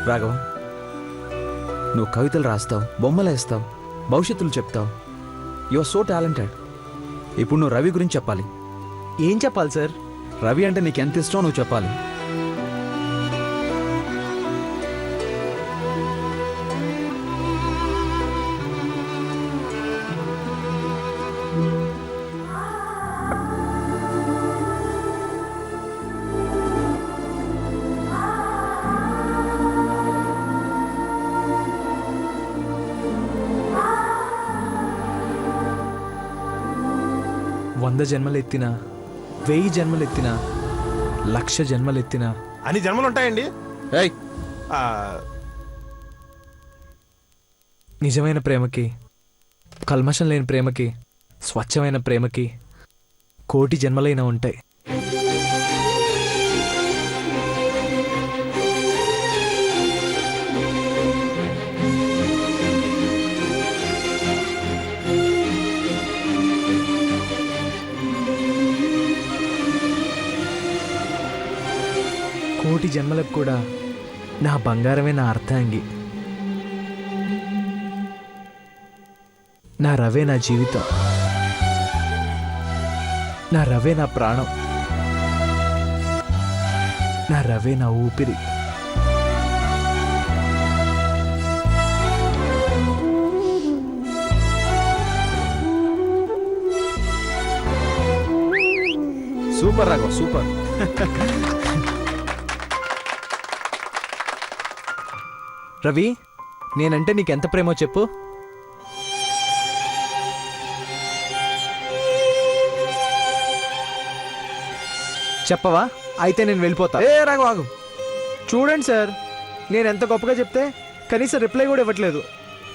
రాఘవ, నువ్వు కవితలు రాస్తావు, బొమ్మలు వేస్తావు, భవిష్యత్తులు చెప్తావు. You are so talented. ఇప్పుడు నువ్వు రవి గురించి చెప్పాలి. ఏం చెప్పాలి సార్? రవి అంటే నీకు ఎంత ఇష్టమో నువ్వు చెప్పాలి. వంద జన్మలెత్తినా, 1000 జన్మలెత్తినా, 1,00,000 జన్మలెత్తినా అన్ని జన్మలు ఉంటాయండి. ఏయ్, ఆ, నిజమైన ప్రేమకి, కల్మషం లేని ప్రేమకి, స్వచ్ఛమైన ప్రేమకి 1,000,000 జన్మలైనా ఉంటాయి. కోటి జన్మలకు కూడా నా బంగారమే నా అర్థాంగి. నా రవే నా జీవితం. నా రవే నా ప్రాణం. నా రవే నా ఊపిరి. Super Raghava, super. రవి, నేనంటే నీకెంత ప్రేమో చెప్పు. చెప్పవా? అయితే నేను వెళ్ళిపోతా. ఏ రాఘవ, ఆగు. చూడండి సార్, నేను ఎంత గొప్పగా చెప్తే కనీసం రిప్లై కూడా ఇవ్వట్లేదు.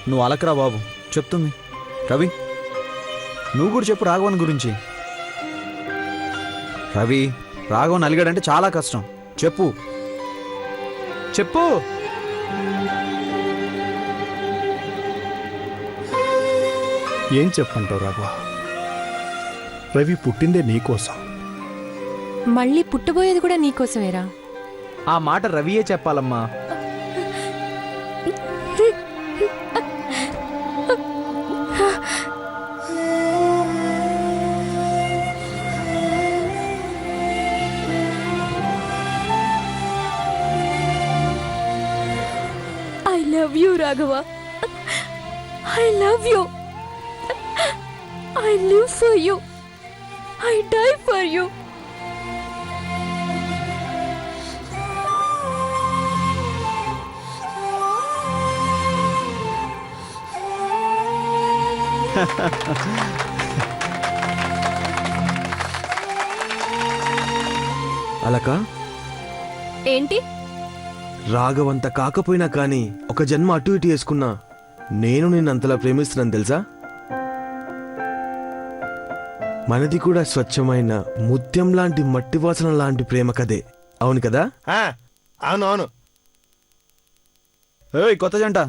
నువ్వు అలకరా బాబు, చెప్తుంది. రవి, నువ్వు కూడా చెప్పు రాఘవన్ గురించి. రవి, రాఘవన్ అలిగాడంటే చాలా కష్టం. చెప్పు. చెప్పు. ఏం చెప్పంటావు రాఘవ? రవి పుట్టిందే నీకోసం. మళ్ళీ పుట్టబోయేది కూడా నీకోసమేరా. ఆ మాట రవియే చెప్పాలమ్మా. I love you Raghava. I love you. I live for you. I die for you. అలక, ఏంటి? రాఘవంత కాకపోయినా కానీ ఒక జన్మ అటు ఇటు వేసుకున్నా నేను నిన్నంతలా ప్రేమిస్తున్నాను తెలుసా? మనది కూడా స్వచ్ఛమైన ముత్యం లాంటి మట్టి వాసన లాంటి ప్రేమ కదే, అవును కదా? అవును అవును. ఏయ్ కొత్త జంట,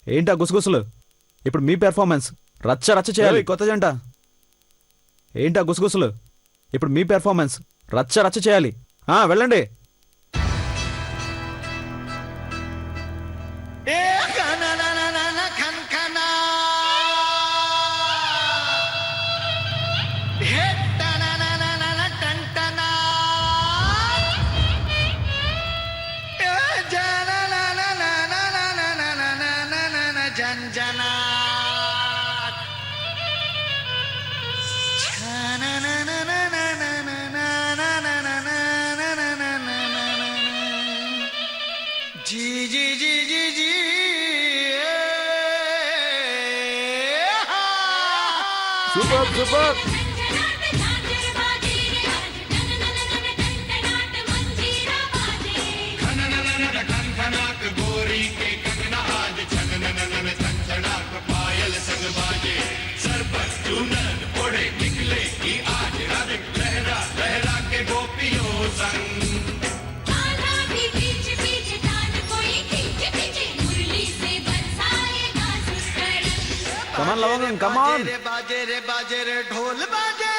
ఏంటా గుసగుసలు? ఇప్పుడు మీ పెర్ఫార్మెన్స్ రచ్చ రచ్చ చేయాలి. కొత్త జంట, ఏంటా గుసగుసలు? ఇప్పుడు మీ పెర్ఫార్మెన్స్ రచ్చ రచ్చ చేయాలి. వెళ్ళండి. Super super. Come on, Lavangan, come on. बाजे रे ढोल बाजे.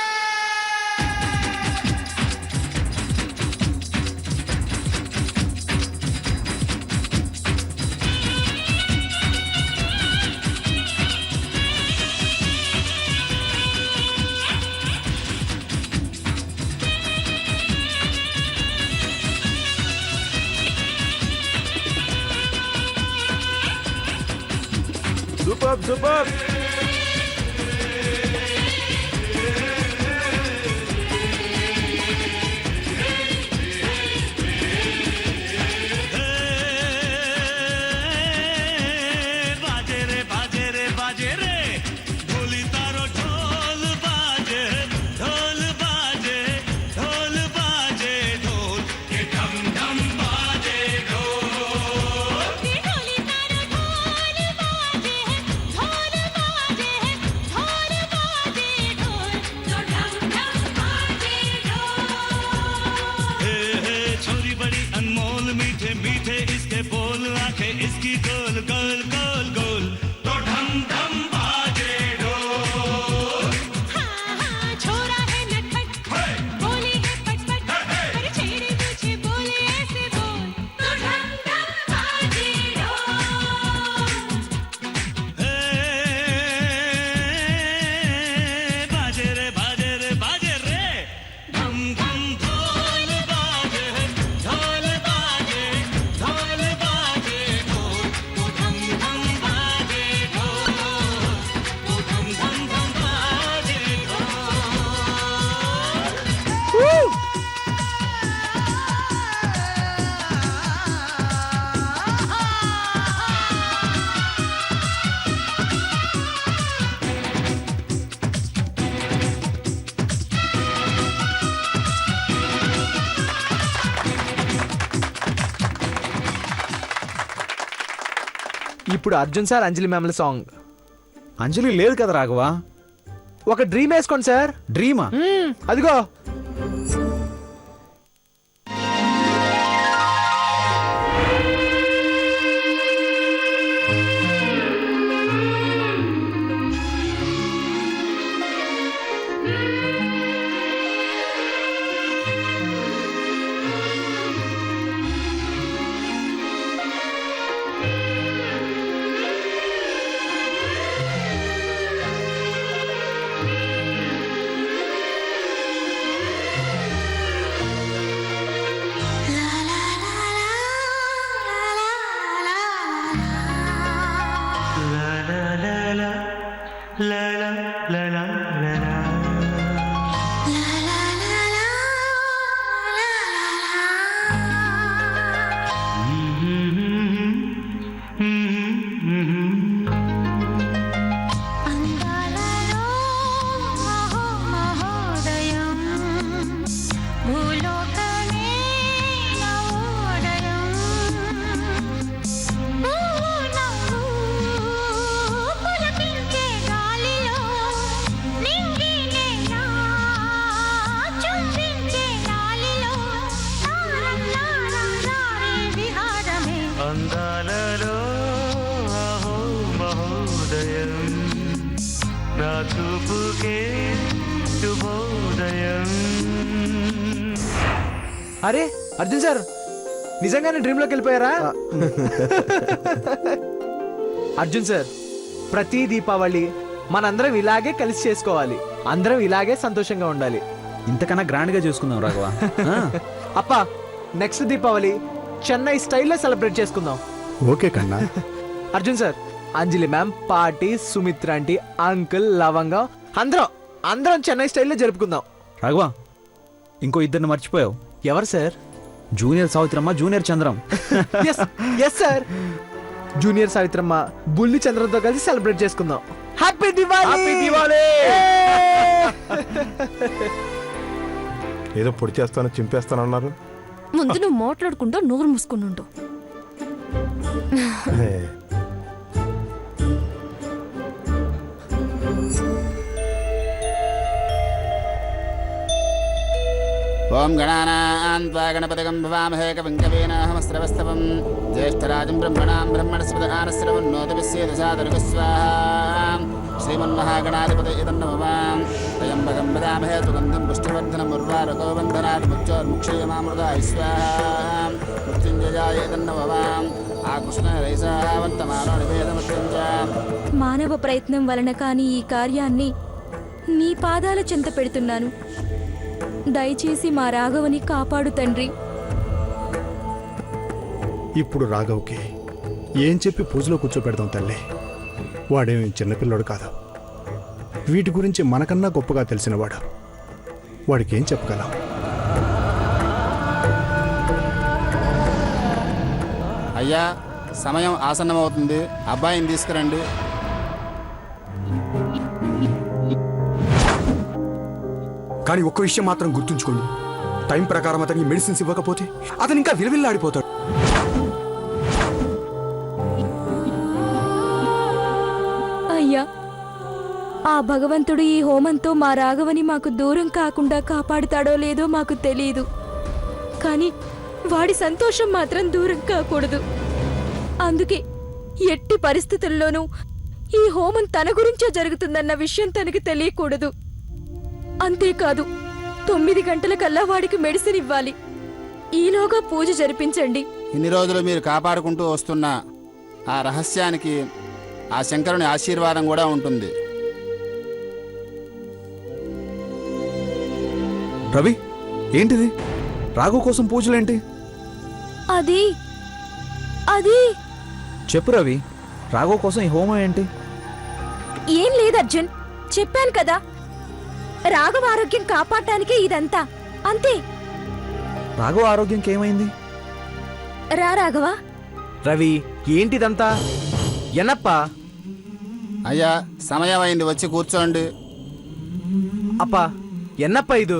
Super super. बाजे रे बाजे रे बाजे रे ढोली तारो ढोल बाजे ढोल बाजे ढोल बाजे ढोल के ढम ढम बाजे ढोल ढोली तारो ढोल बाजे ढोल बाजे ढोल बाजे ढोल तो ढम ढम बाजे ढोल. हे छोरी बड़ी अनमोल मीठे मीठे इसके बोल आंखें इसकी गोल गोल गोल गोल तो ढम ढम बाजे ढोल. हाँ हाँ छोरा है नटखट बोली है पटपट पर छेड़े तुझे बोले ऐसे बोल तो ढम ढम बाजे ढोल. हे बाजे रे बाजे रे बाजे रे धम धम ढोल बाजे ढोल बाजे ढोल बाजे ढोल तो धम धम बाजे ढोल तो धम धम धम बाजे ढोल. ఇప్పుడు అర్జున్ సార్ అంజలి మ్యామ్ల సాంగ్. అంజలి లేదు కదా రాఘవ. ఒక డ్రీమ్ వేసుకోండి సార్. డ్రీమా? అదిగో. అందాలలో మహోదయం భూలోకమే నవోదయం నవ్వు పులకించే గాలిలో నింగినేనా చుంబించే గాలిలో తారం లారం లారే విహారమే అందాలలో అహో మహోదయం నా చూపుకే శుభోదయం. అరే అర్జున్ సార్ నిజంగానే డ్రీమ్లోకి వెళ్ళిపోయారా? అర్జున్ సార్ ప్రతి దీపావళి మనందరం ఇలాగే కలిసి చేసుకోవాలి. అందరం ఇలాగే సంతోషంగా ఉండాలి. ఇంతకన్నా గ్రాండ్ గా చేసుకుందాం రాఘవ. ఆ, అప్ప నెక్స్ట్ దీపావళి చెన్నై స్టైల్లో సెలబ్రేట్ చేసుకుందాం. ఓకే కన్నా. Arjun sir Anjali ma'am party Sumitra aunty uncle Lavangam అందరం చెన్నై స్టైల్లో జరుపుకుందాం. రాఘవ, ఇంకో ఇద్దరిని మర్చిపోయావు. ఎవరు sir? Junior Savitramma, junior Chandram. Yes sir. Junior Savitramma బుల్లి చంద్రంతో కలిసి సెలబ్రేట్ చేసుకుందాం. హ్యాపీ దివాళీ. ఏదో పొడి చేస్తాను చింపేస్తానన్నారు. ముందు నువ్వు మాట్లాడుకుంటూ నోరు మూసుకుని ఉండు. ఓం గణానాన్వా గణపతిగం భవామహే కవిం కవీనాహమస్రవస్తవం జ్యేష్ఠరాజం బ్రహ్మణాం బ్రహ్మణస్పద ఆనశ్రవన్నోదవిశ్యేదసాదరుగస్వాహాం శ్రీమన్మహాగణాధిపతి ఇదన్నమవాం త్రయంబకం వదామహే సుగంధం పుష్టివర్ధనముర్వారుకో బంధనాదిముచ్చోర్ముక్షయమామృతాయ స్వాహాం మృత్యుంజయాయ ఇదన్నమవాం ఆకృష్ణరైసావంతమానో నివేదమత్యంజ. మానవ ప్రయత్నం వలన కాని ఈ కార్యాన్ని నీ పాదాల చెంత పెడుతున్నాను. దయచేసి మా రాఘవని కాపాడు తండ్రి. ఇప్పుడు రాఘవ్కి ఏం చెప్పి పూజలో కూర్చోపెడదాం తల్లి? వాడేమి చిన్నపిల్లడు కాదు. వీటి గురించి మనకన్నా గొప్పగా తెలిసినవాడు. వాడికి ఏం చెప్పగలం? అయ్యా, సమయం ఆసన్నమవుతుంది. అబ్బాయిని తీసుకురండి. కానీ ఒక్క విషయం మాత్రం గుర్తుంచుకోండి, టైం ప్రకారం అతనికి మెడిసిన్స్ ఇవ్వకపోతే అతను ఇంకా విలవిల్లాడిపోతాడు. అయ్యా, ఆ భగవంతుడు ఈ హోమంతో మా రాఘవని మాకు దూరం కాకుండా కాపాడుతాడో లేదో మాకు తెలియదు, కానీ వాడి సంతోషం మాత్రం దూరం కాకూడదు. అందుకే ఎట్టి పరిస్థితుల్లోనూ ఈ హోమం తన గురించే జరుగుతుందన్న విషయం తనకి తెలియకూడదు. అంతేకాదు, 9 గంటలకల్లా వాడికి మెడిసిన్ ఇవ్వాలి. ఈలోగా పూజ జరిపించండి. ఇన్ని రోజులు మీరు కాపాడుకుంటూ వస్తున్న ఆ రహస్యానికి ఆ శంకరుని ఆశీర్వాదం కూడా ఉంటుంది. రవి, ఏంటిది? రాఘవ్ కోసం పూజలేంటి? అది అది చెప్పు రవి, రాఘవ్ కోసం ఈ హోమం ఏంటి? ఏం లేదు అర్జున్, చెప్పాను కదా, రాఘవ ఆరోగ్యం కాపాడటానికే ఇదంతా, అంతే. రాఘవ్ ఆరోగ్యంకి ఏమైంది? రా రాఘవ. రవి, ఏంటిదంతా? ఎన్నప్పా? అయ్యా, సమయం అయింది, వచ్చి కూర్చోండి. అప్పా, ఎన్నప్ప ఇది?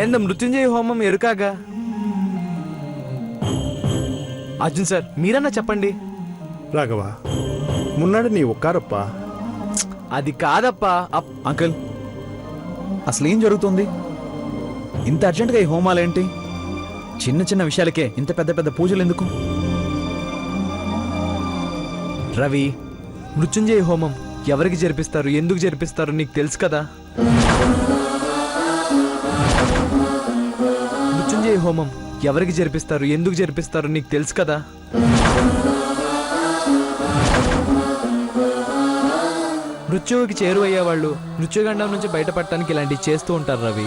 ఎంత మృత్యుంజయ హోమం ఎరుకాగా? అర్జున్ సార్, మీరన్నా చెప్పండి. రాఘవ, మున్నాడు నీ ఒక్కారప్ప. అది కాదప్పా. అంకుల్, అసలు ఏం జరుగుతుంది? ఇంత అర్జెంటుగా ఈ హోమాలేంటి? చిన్న చిన్న విషయాలకే ఇంత పెద్ద పెద్ద పూజలు ఎందుకు? రవి, మృత్యుంజయ హోమం ఎవరికి జరిపిస్తారు, ఎందుకు జరిపిస్తారు నీకు తెలుసు కదా. మృత్యుంజయ హోమం ఎవరికి జరిపిస్తారు, ఎందుకు జరిపిస్తారు నీకు తెలుసు కదా. మృత్యువుకి చేరువయ్యే వాళ్ళు మృత్యుగండం నుంచి బయటపడటానికి ఇలాంటివి చేస్తూ ఉంటారు రవి.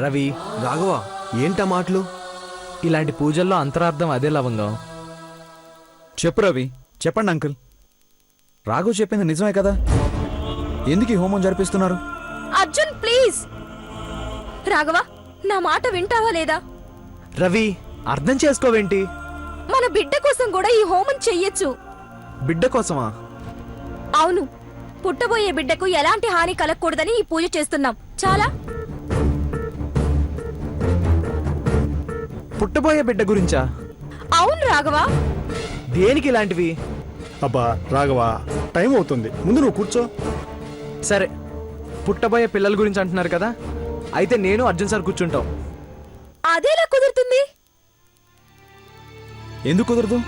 రవి, రాఘవ, ఏంటా మాటలు? ఇలాంటి పూజల్లో అంతరార్థం అదే లవంగం. చెప్పు రవి, చెప్పండి అంకుల్. రాఘవ్ చెప్పింది నిజమే కదా? ఎందుకు ఈ హోమం జరిపిస్తున్నారు? అర్జున్ ప్లీజ్. రాఘవ, నా మాట వింటావా లేదా? రవి, అర్థం చేసుకోవేంటి? మన బిడ్డ కోసం కూడా ఈ హోమం చెయ్యొచ్చు. బిడ్డ కోసమా? అవును, పుట్టబోయే బిడ్డకు ఎలాంటి హాని కలగకూడదని ఈ పూజ చేస్తున్నాం. చాలా. పుట్టబోయే బిడ్డ గురించా? అవును రాఘవ. దేనికి ఇలాంటివి? అబ్బా రాఘవ, టైం అవుతుంది, ముందు నువ్వు కూర్చో. సరే, పుట్టబోయే పిల్లల గురించి అంటున్నారు కదా, అయితే నేను అర్జున్ సార్ కూర్చుంటాం. అదేలా కుదురుతుంది? ఎందుకు కుదరదు?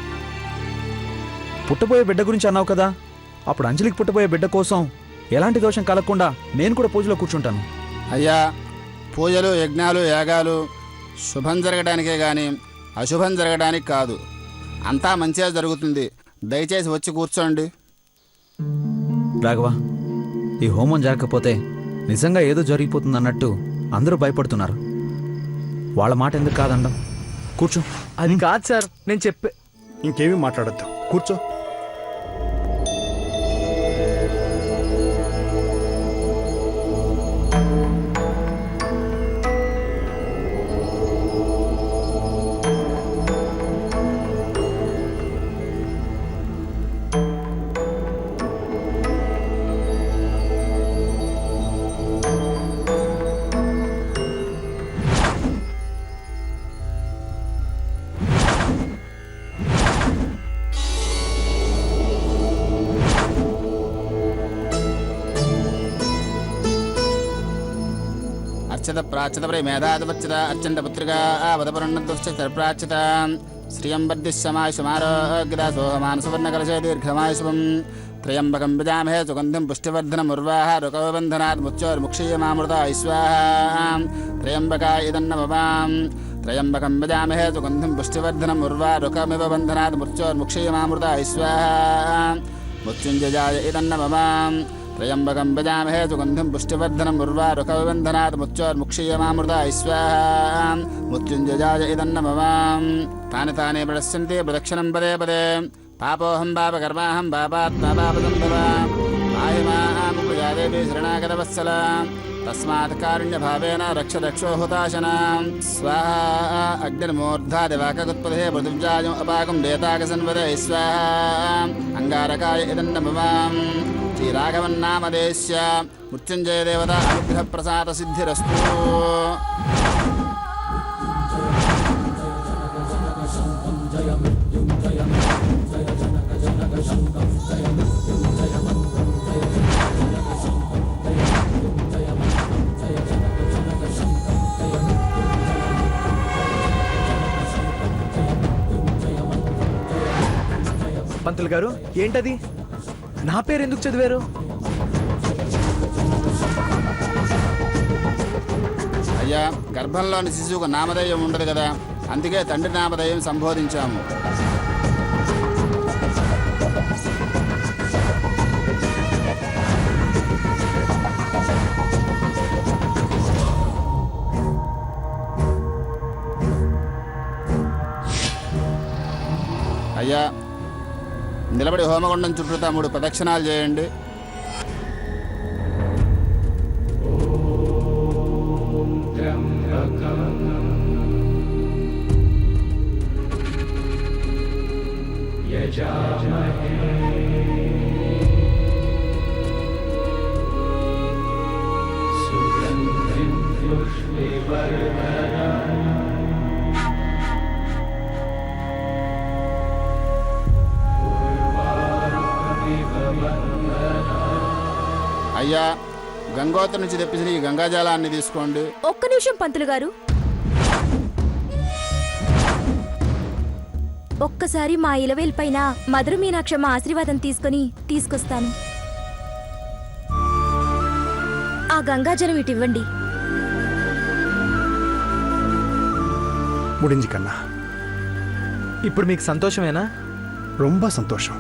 పుట్టబోయే బిడ్డ గురించి అన్నావు కదా, అప్పుడు అంజలికి పుట్టబోయే బిడ్డ కోసం ఎలాంటి దోషం కలగకుండా నేను కూడా పూజలో కూర్చుంటాను. అయ్యా, పూజలు, యజ్ఞాలు, యాగాలు శుభం జరగడానికే గాని అశుభం జరగడానికి కాదు. అంతా మంచిగా జరుగుతుంది. దయచేసి వచ్చి కూర్చోండి. రాఘవ, ఈ హోమం జరగకపోతే నిజంగా ఏదో జరిగిపోతుంది అన్నట్టు అందరూ భయపడుతున్నారు. వాళ్ళ మాట ఎందుకు కాదండం? కూర్చో. అది కాదు సార్, నేను చెప్పే. ఇంకేమీ మాట్లాడద్దు, కూర్చో. అర్చత ప్రాచ్యత ప్రే మేధాధిపత్యత అర్చంత పుత్రికా వదపరుణ్ణదుశ్చర్ప్రాచ్యత శ్రియంబద్ధిశమాయుషమారోగ్యదాసోహమానసువర్ణకలశ దీర్ఘమాయుషం త్రయంబకం విజామహే సుగంధిం పుష్టివర్ధనముర్వాహ రుకవబంధనాత్ ముచ్చోర్ముక్షీయమామృత ఐస్వాహాం త్రయంబకా ఇదన్నమవాం త్రయంబకం విజామహే సుగంధిం పుష్టివర్ధనముర్వా రుకమివ బంధనాత్ ముచ్చోర్ముక్షీయమామృత ఐస్వాహాం మృత్యుంజయాయ ఇదన్నమవాం త్రయంబకం భజామహే సుగంధిం పుష్టివర్ధనం ఉర్వారుకవిబంధనాత్ ముచ్చోర్ముక్షీయమామృతాయ స్వాహా మృత్యుంజయాయ ఇదన్నమవాం తాని తానే ప్రదశ్యంతే ప్రదక్షిణం పదే పదే పాపోహం పాపకర్మాహం పాపాత్మా పాపసంభవ పాయమాముపయాదేవి శరణాగతవత్సల తస్మాత్ కారుణ్యభావేన రక్ష రక్షో హుతాశన స్వాహా అగ్నిర్మూర్ధాదివాకగుత్పదే పృథివ్యాయం అపాకం దేతాకసన్వదే స్వాహా అంగారకాయ ఇదన్నమవాం శ్రీరాఘవన్నామదేశ్య మృత్యుంజయ దేవత అనుగ్రహ ప్రసాద సిద్ధిరస్తు. పంతులు గారు ఏంటది? నా పేరు ఎందుకు చదివారు? అయ్యా, గర్భంలోని శిశువుకు నామధేయం ఉండదు కదా, అందుకే తండ్రి నామధేయం సంబోధించాము. అయ్యా, నిలబడి హోమగుండం చుట్టూ 3 ప్రదక్షిణాలు చేయండి. అయ్యా, గంగోత్రి నుంచి తెప్పించిన ఈ గంగాజలాన్ని తీసుకోండి. ఒక్క నిమిషం పంతులు గారు, ఒక్కసారి మా ఇలవేల్ పైన మధుర మీనాక్షమ్మ ఆశీర్వాదం తీసుకొస్తాను. ఆ గంగాజలం ఇటివ్వండి. ముడించి కన్నా ఇప్పుడు మీకు సంతోషమేనా? రొంబ సంతోషం.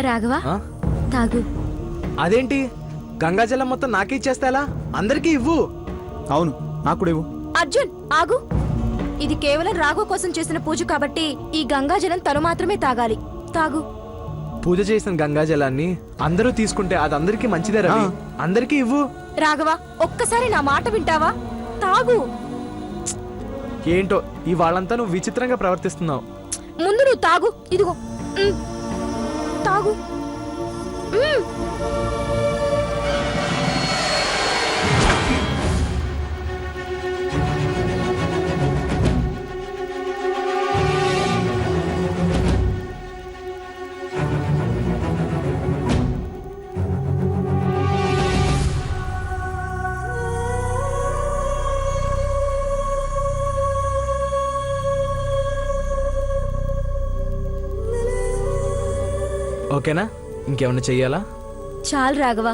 రాఘవ, తాగు. అదేంటి, గంగాజలం మొత్తం నాకే ఇచ్చేస్తా ఎలా? అందరికీ ఇవ్వు. అవును, నాకు కూడా ఇవ్వు. అర్జున్, ఆగు. ఇది కేవలం రాఘవ కోసం చేసిన పూజ కాబట్టి ఈ గంగాజలం తను మాత్రమే తాగాలి. తాగు. పూజ చేసిన గంగాజలాన్ని అందరూ తీసుకుంటే అది అందరికీ మంచిదే రవి. అందరికీ ఇవ్వు. రాఘవ, ఒక్కసారి నా మాట వింటావా? తాగు. ఏంటో ఈ వాళ్ళంతా నువ్వు విచిత్రంగా ప్రవర్తిస్తున్నావు. ముందు నువ్వు తాగు. ఇదిగో, తాగు. ఓకేనా? ఇంకేమన్నా చెయ్యాలా? చాలు రాఘవ,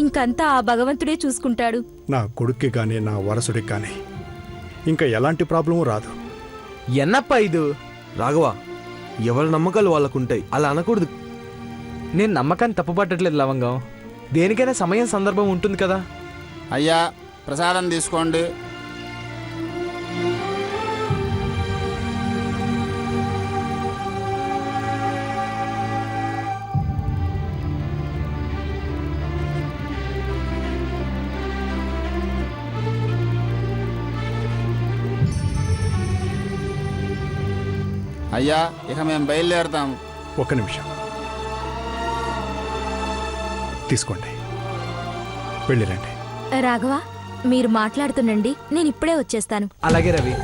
ఇంకంతా ఆ భగవంతుడే చూసుకుంటాడు. నా కొడుక్కి కానీ నా వారసుడికి కానీ ఇంకా ఎలాంటి ప్రాబ్లము రాదు. ఎన్నప్పా ఇది? రాఘవ, ఎవరి నమ్మకాలు వాళ్ళకుంటాయి, అలా అనకూడదు. నేను నమ్మకాన్ని తప్పుపట్టట్లేదు లవంగం. దేనికైనా సమయం సందర్భం ఉంటుంది కదా. అయ్యా, ప్రసాదం తీసుకోండి. అయ్యా, ఇక మేము బయలుదేరుతాం. ఒక్క నిమిషం తీసుకోండి, వెళ్ళిరండి. రాఘవ, మీరు మాట్లాడుతుండండి నేను ఇప్పుడే వచ్చేస్తాను. అలాగే రవి.